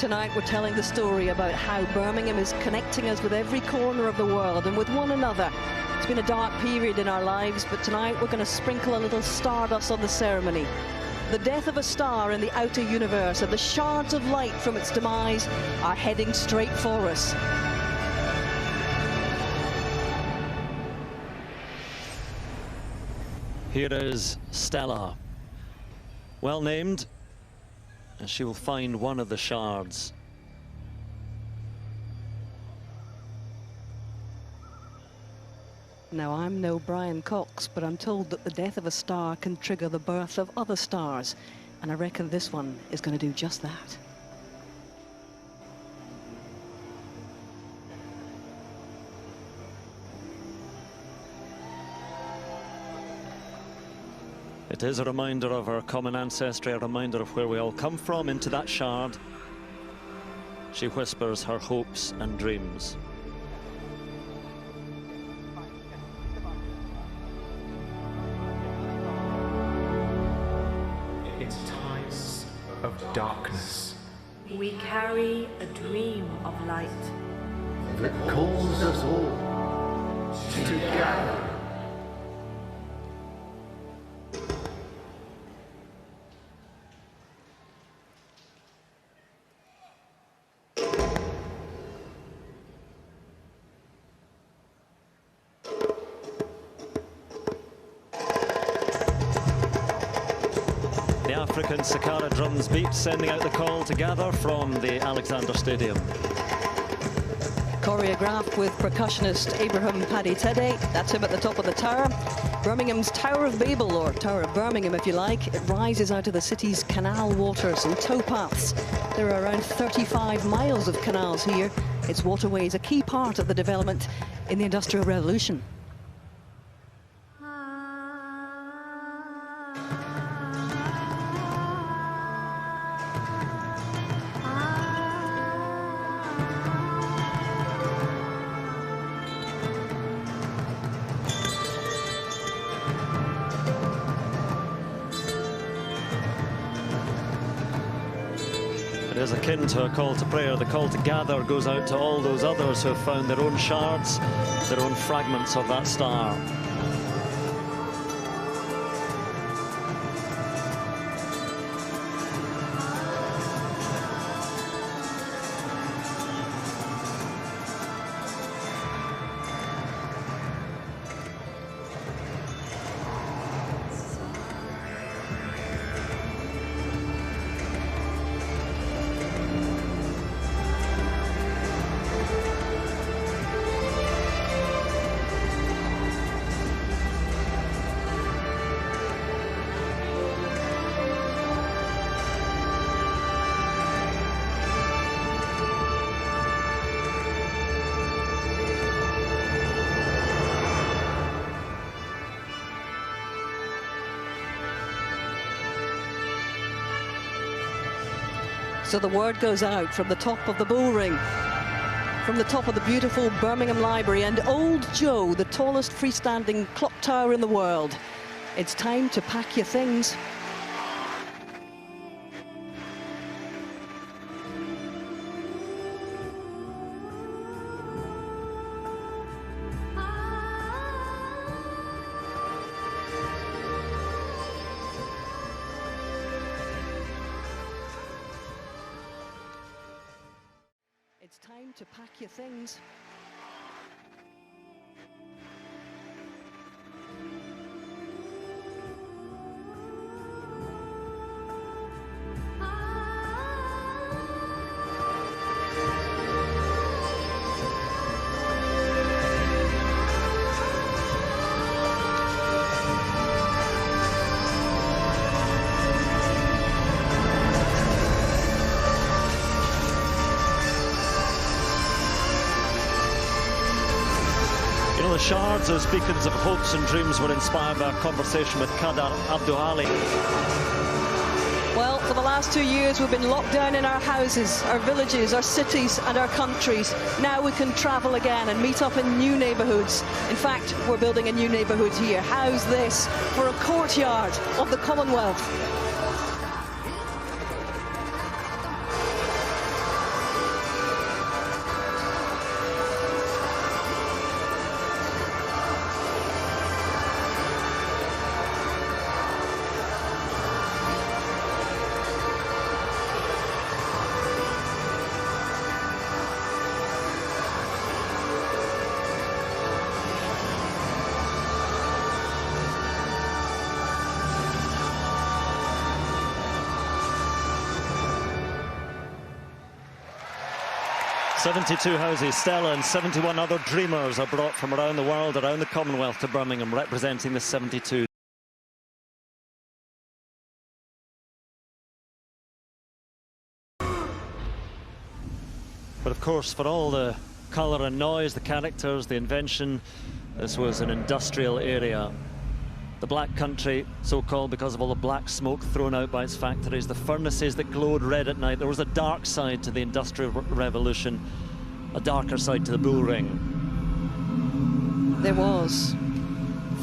Tonight we're telling the story about how Birmingham is connecting us with every corner of the world and with one another. It's been a dark period in our lives, but tonight we're going to sprinkle a little stardust on the ceremony. The death of a star in the outer universe and the shards of light from its demise are heading straight for us. Here is Stella, well named, and she will find one of the shards. Now, I'm no Brian Cox, but I'm told that the death of a star can trigger the birth of other stars, and I reckon this one is going to do just that. It is a reminder of our common ancestry, a reminder of where we all come from. Into that shard, she whispers her hopes and dreams. In times of darkness, we carry a dream of light that calls us all together. The African Sakara drums beat, sending out the call to gather from the Alexander Stadium. Choreographed with percussionist Abraham Paddy Teddy, that's him at the top of the tower. Birmingham's Tower of Babel, or Tower of Birmingham if you like, it rises out of the city's canal waters and towpaths. There are around 35 miles of canals here. Its waterways a key part of the development in the Industrial Revolution. It is akin to a call to prayer. The call to gather goes out to all those others who have found their own shards, their own fragments of that star. So the word goes out from the top of the bull ring, from the top of the beautiful Birmingham Library and Old Joe, the tallest freestanding clock tower in the world. It's time to pack your things. It's time to pack your things. The shards, those beacons of hopes and dreams, were inspired by a conversation with Qadar Abdul Ali. Well, for the last 2 years, we've been locked down in our houses, our villages, our cities and our countries. Now we can travel again and meet up in new neighbourhoods. In fact, we're building a new neighbourhood here. How's this for a courtyard of the Commonwealth? 72 houses, Stella and 71 other dreamers are brought from around the world, around the Commonwealth to Birmingham, representing the 72. But of course, for all the colour and noise, the characters, the invention, this was an industrial area. The Black Country, so-called because of all the black smoke thrown out by its factories, the furnaces that glowed red at night. There was a dark side to the Industrial Revolution, a darker side to the bull ring. There was.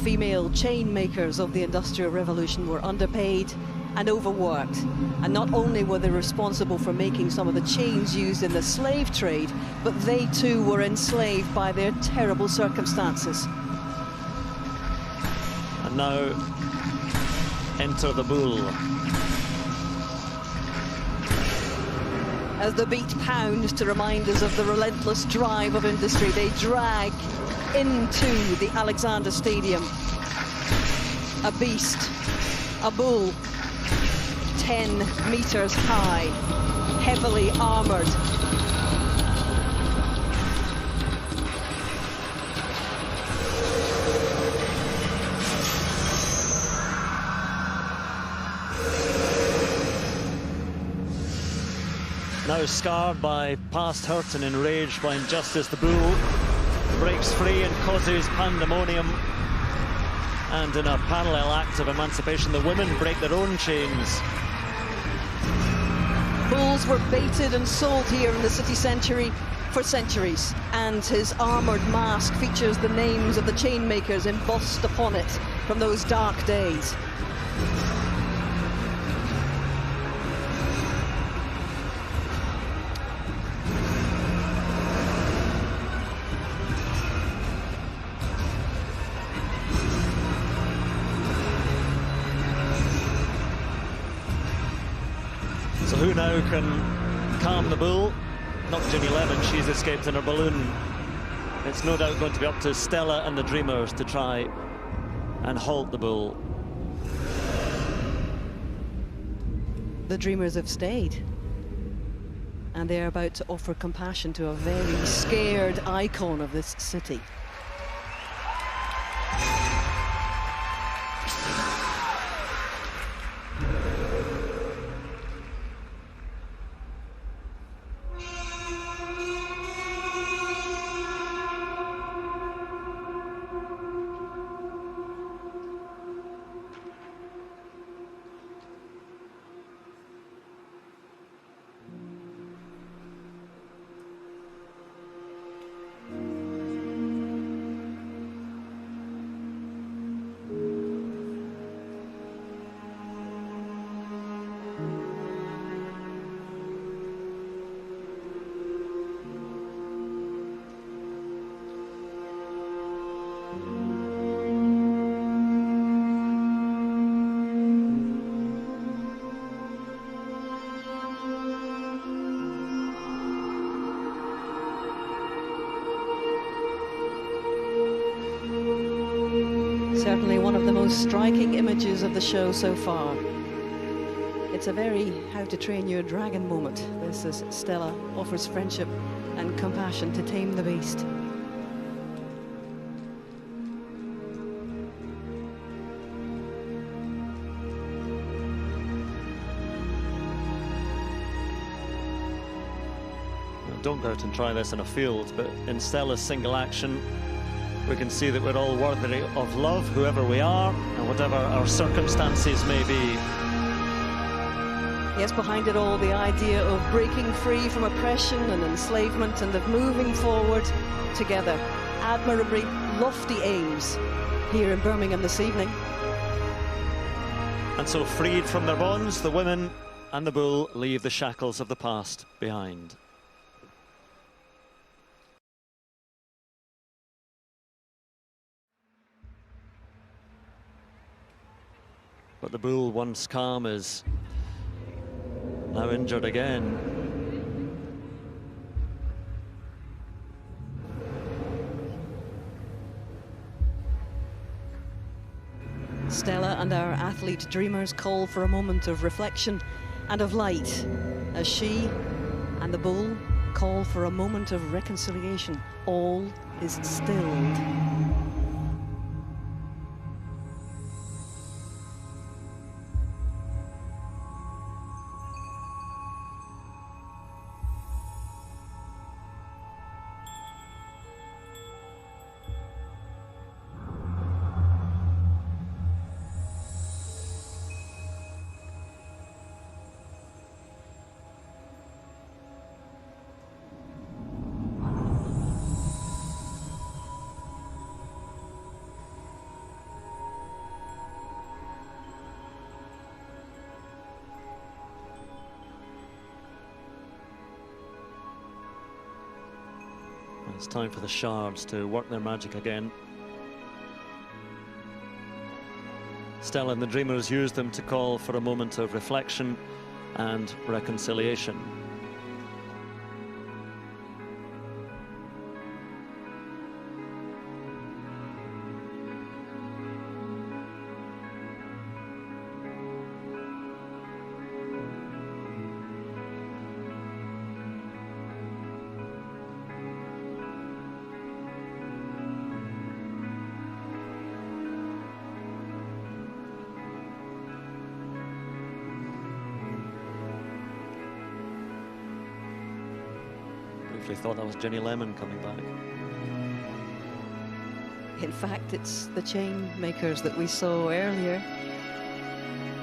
Female chain makers of the Industrial Revolution were underpaid and overworked. And not only were they responsible for making some of the chains used in the slave trade, but they too were enslaved by their terrible circumstances. And now, enter the bull. As the beat pounds to remind us of the relentless drive of industry, they drag into the Alexander Stadium a beast, a bull, 10 meters high, heavily armored. Now scarred by past hurt and enraged by injustice, the bull breaks free and causes pandemonium. And in a parallel act of emancipation, the women break their own chains. Bulls were baited and sold here in the city centre for centuries, and his armoured mask features the names of the chain makers embossed upon it from those dark days. So who now can calm the bull? Not Ginny Lemon, she's escaped in her balloon. It's no doubt going to be up to Stella and the Dreamers to try and halt the bull. The Dreamers have stayed, and they're about to offer compassion to a very scared icon of this city. Certainly one of the most striking images of the show so far. It's a very How to Train Your Dragon moment. This is Stella offers friendship and compassion to tame the beast. Don't go out and try this in a field, but in Stella's single action, we can see that we're all worthy of love, whoever we are, and whatever our circumstances may be. Yes, behind it all, the idea of breaking free from oppression and enslavement and of moving forward together. Admirably lofty aims here in Birmingham this evening. And so, freed from their bonds, the women and the bull leave the shackles of the past behind. But the bull, once calm, is now injured again. Stella and our athlete dreamers call for a moment of reflection and of light as she and the bull call for a moment of reconciliation. All is stilled. It's time for the shards to work their magic again. Stella and the Dreamers used them to call for a moment of reflection and reconciliation. Briefly thought that was Jenny Lemon coming back. In fact, it's the chain makers that we saw earlier.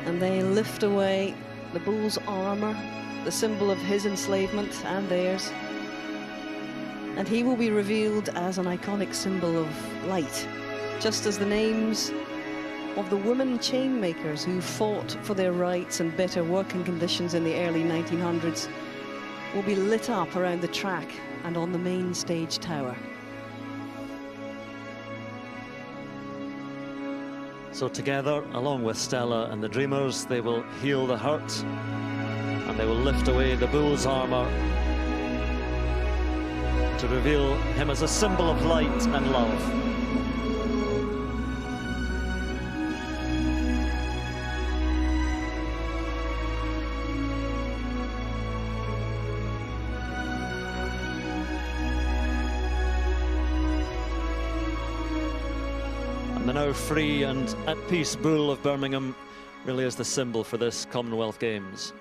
And they lift away the bull's armor, the symbol of his enslavement and theirs. And he will be revealed as an iconic symbol of light, just as the names of the women chain makers who fought for their rights and better working conditions in the early 1900s will be lit up around the track and on the main stage tower. So together, along with Stella and the Dreamers, they will heal the hurt and they will lift away the bull's armor to reveal him as a symbol of light and love. The now free and at peace bull of Birmingham really is the symbol for this Commonwealth Games.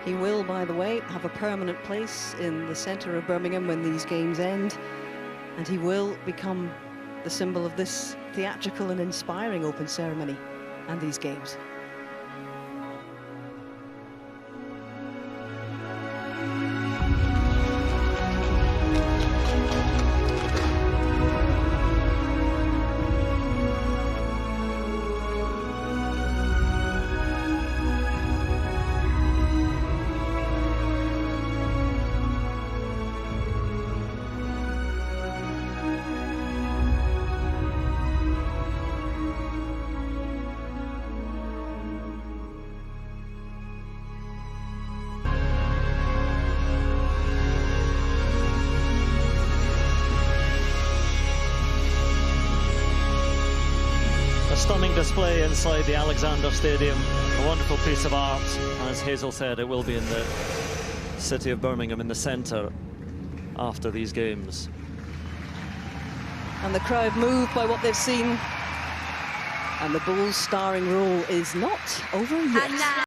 He will, by the way, have a permanent place in the centre of Birmingham when these games end, and he will become the symbol of this theatrical and inspiring open ceremony and these games. Stunning display inside the Alexander Stadium, a wonderful piece of art. As Hazel said, it will be in the city of Birmingham in the centre after these games. And the crowd moved by what they've seen, and the Bulls' starring role is not over yet.